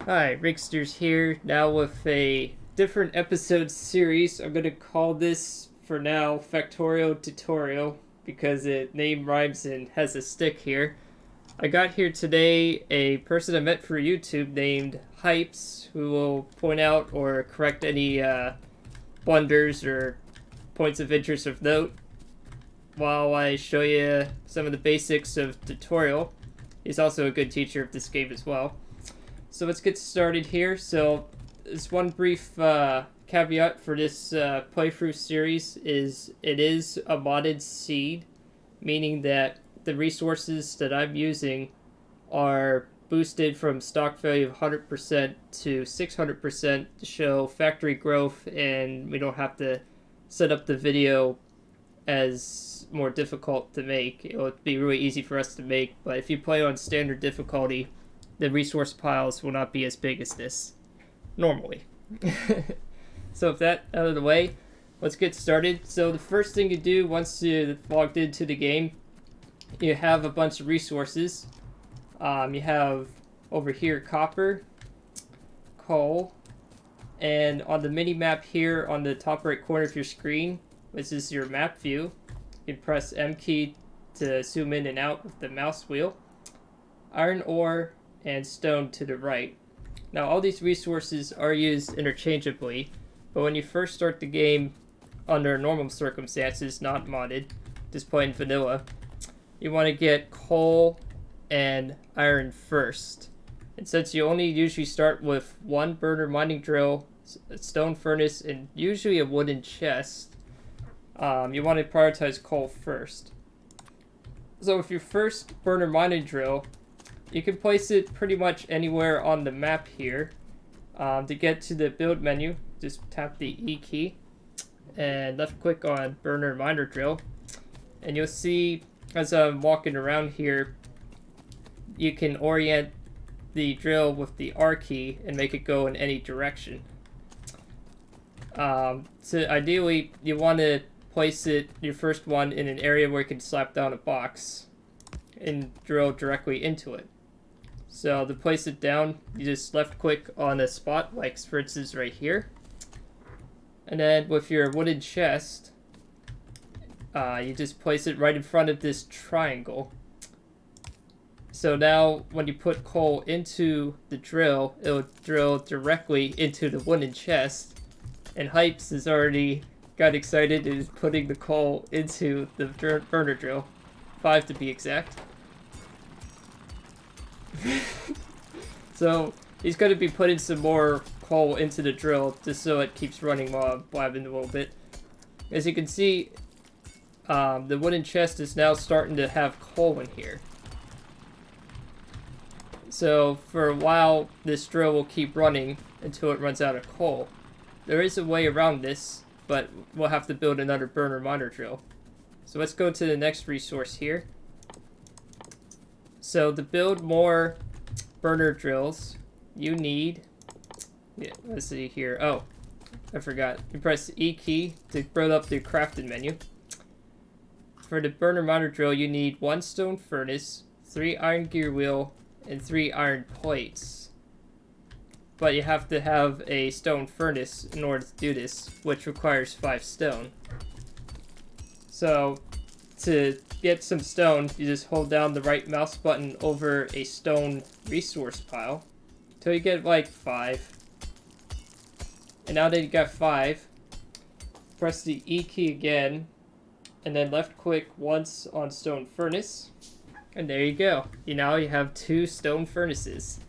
Hi, Rigsters here, now with a different episode series. I'm going to call this, for now, Factorio Tutorial, because it name rhymes and has a stick here. I got here today a person I met for YouTube named Hypps, who will point out or correct any blunders or points of interest of note while I show you some of the basics of tutorial. He's also a good teacher of this game as well. So let's get started here. So this one brief caveat for this playthrough series is it is a modded seed, meaning that the resources that I'm using are boosted from stock value of 100% to 600% to show factory growth, and we don't have to set up the video as more difficult to make. It would be really easy for us to make, but if you play on standard difficulty, the resource piles will not be as big as this normally. So with that out of the way, let's get started. So the first thing you do once you're logged into the game, you have a bunch of resources. You have over here copper, coal, and on the mini map here on the top right corner of your screen, this is your map view. You can press M key to zoom in and out with the mouse wheel. Iron ore and stone to the right. Now all these resources are used interchangeably, but when you first start the game under normal circumstances, not modded, just plain vanilla, you want to get coal and iron first. And since you only usually start with one burner mining drill, a stone furnace, and usually a wooden chest, you want to prioritize coal first. So with your first burner mining drill, you can place it pretty much anywhere on the map here. To get to the build menu, just tap the E key and left click on burner miner drill, and you'll see as I'm walking around here, you can orient the drill with the R key and make it go in any direction. So ideally you want to place it, your first one, in an area where you can slap down a box and drill directly into it. So to place it down, you just left click on a spot, like for instance right here. And then with your wooden chest, you just place it right in front of this triangle. So now when you put coal into the drill, it'll drill directly into the wooden chest. And Hypps has already got excited and is putting the coal into the burner drill. 5 to be exact. So he's going to be putting some more coal into the drill just so it keeps running while I'm blabbing a little bit. As you can see, the wooden chest is now starting to have coal in here. So for a while, this drill will keep running until it runs out of coal. There is a way around this, but we'll have to build another burner miner drill. So let's go to the next resource here. So to build more burner drills, you need, let's see here. Oh, I forgot. You press E key to bring up the crafting menu. For the burner miner drill, you need 1 stone furnace, 3 iron gear wheel, and 3 iron plates. But you have to have a stone furnace in order to do this, which requires 5 stone. So to get some stone, you just hold down the right mouse button over a stone resource pile until you get like 5. And now that you got 5, press the E key again, and then left click once on stone furnace, and there you go. Now you have 2 stone furnaces.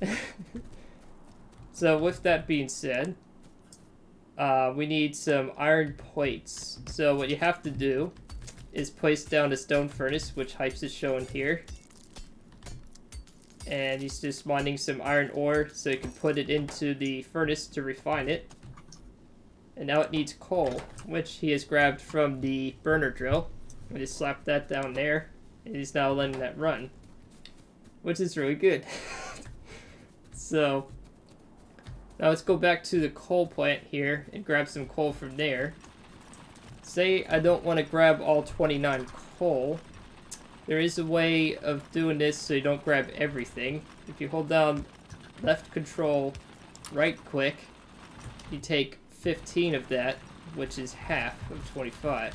So with that being said, we need some iron plates. So what you have to do is place down a stone furnace, which Hypps is showing here. And he's just mining some iron ore so you can put it into the furnace to refine it. And now it needs coal, which he has grabbed from the burner drill. I just slapped that down there, and he's now letting that run, which is really good. So now let's go back to the coal plant here and grab some coal from there. Say I don't want to grab all 29 coal. There is a way of doing this so you don't grab everything. If you hold down left control, right click, you take 15 of that, which is half of 25.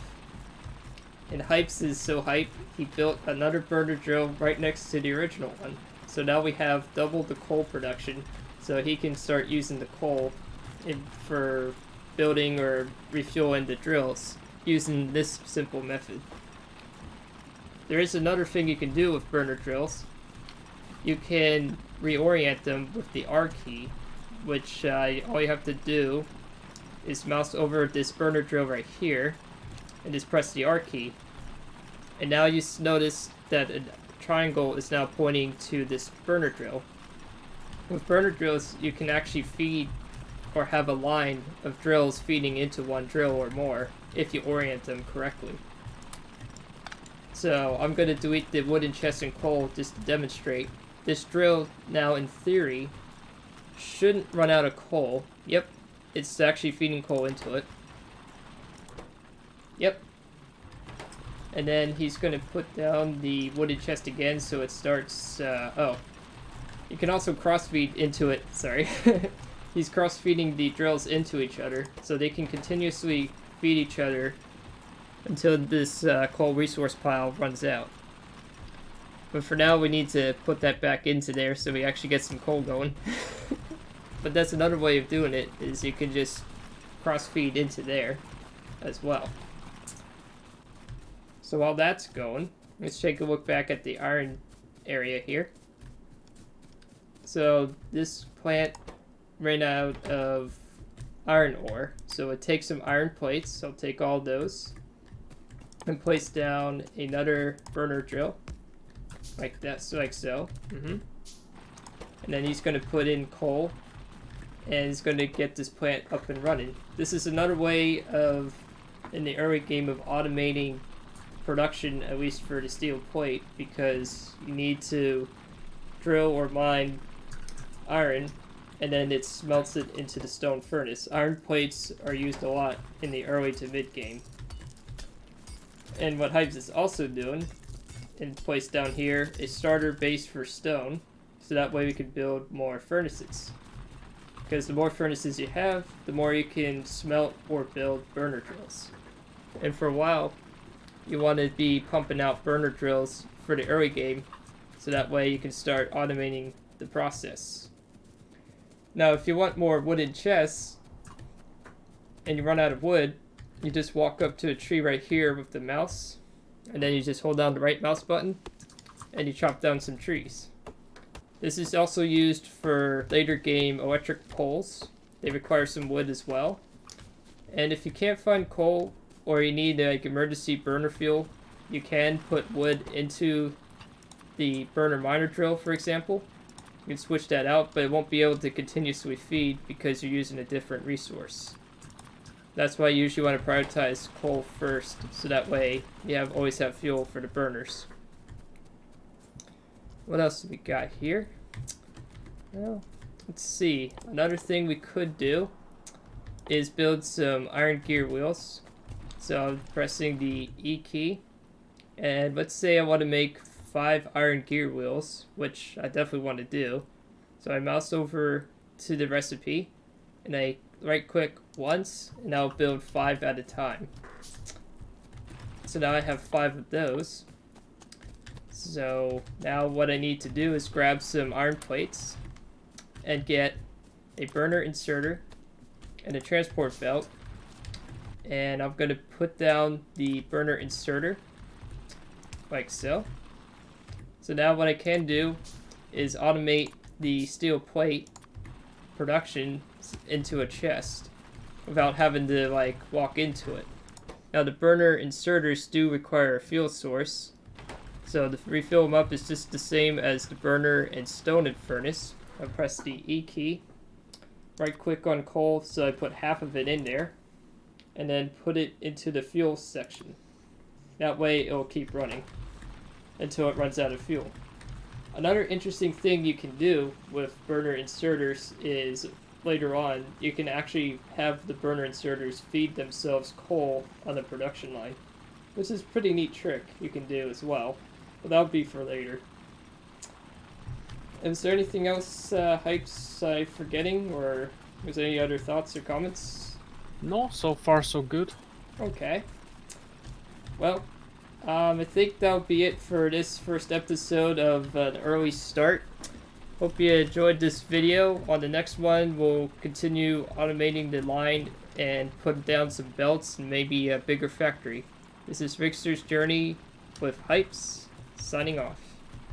And Hypps is so hype, he built another burner drill right next to the original one. So now we have double the coal production, so he can start using the coal for building or refueling the drills using this simple method. There is another thing you can do with burner drills. You can reorient them with the R key, which all you have to do is mouse over this burner drill right here and just press the R key. And now you notice that a triangle is now pointing to this burner drill. With burner drills, you can actually feed or have a line of drills feeding into one drill or more if you orient them correctly. So I'm going to delete the wooden chest and coal just to demonstrate. This drill now, in theory, shouldn't run out of coal. Yep, it's actually feeding coal into it. Yep. And then he's going to put down the wooden chest again so it starts... oh. You can also cross-feed into it. Sorry. He's cross-feeding the drills into each other so they can continuously feed each other until this coal resource pile runs out. But for now, we need to put that back into there so we actually get some coal going. But that's another way of doing it, is you can just cross-feed into there as well. So while that's going, let's take a look back at the iron area here. So this plant ran out of iron ore, so it takes some iron plates. I'll take all those and place down another burner drill like that, like so. And then he's going to put in coal and he's going to get this plant up and running. This is another way of, in the early game, of automating production, at least for the steel plate, because you need to drill or mine iron and then it smelts it into the stone furnace. Iron plates are used a lot in the early to mid game. And what Hypps is also doing, and placed down here, a starter base for stone, so that way we can build more furnaces. Because the more furnaces you have, the more you can smelt or build burner drills. And for a while, you want to be pumping out burner drills for the early game, so that way you can start automating the process. Now, if you want more wooden chests, and you run out of wood, you just walk up to a tree right here with the mouse, and then you just hold down the right mouse button, and you chop down some trees. This is also used for later game electric poles. They require some wood as well. And if you can't find coal, or you need like emergency burner fuel, you can put wood into the burner miner drill, for example. You can switch that out, but it won't be able to continuously feed because you're using a different resource. That's why you usually want to prioritize coal first, so that way you always have fuel for the burners. What else do we got here? Well, let's see. Another thing we could do is build some iron gear wheels. So I'm pressing the E key, and let's say I want to make 5 iron gear wheels, which I definitely want to do. So I mouse over to the recipe, and I right click once, and I'll build 5 at a time. So now I have 5 of those. So now what I need to do is grab some iron plates and get a burner inserter and a transport belt, and I'm going to put down the burner inserter like so. So now what I can do is automate the steel plate production into a chest without having to like walk into it. Now the burner inserters do require a fuel source, so to refill them up is just the same as the burner and stone and furnace. I press the E key, right click on coal, so I put half of it in there, and then put it into the fuel section. That way it will keep running until it runs out of fuel. Another interesting thing you can do with burner inserters is later on you can actually have the burner inserters feed themselves coal on the production line, which is a pretty neat trick you can do as well, but that'll be for later. Is there anything else, Hypps, I'm forgetting, or was there any other thoughts or comments? No, so far so good. Okay. Well, I think that'll be it for this first episode of an early start. Hope you enjoyed this video. On the next one, we'll continue automating the line and put down some belts and maybe a bigger factory. This is Rigsters Journey with Hypps, signing off.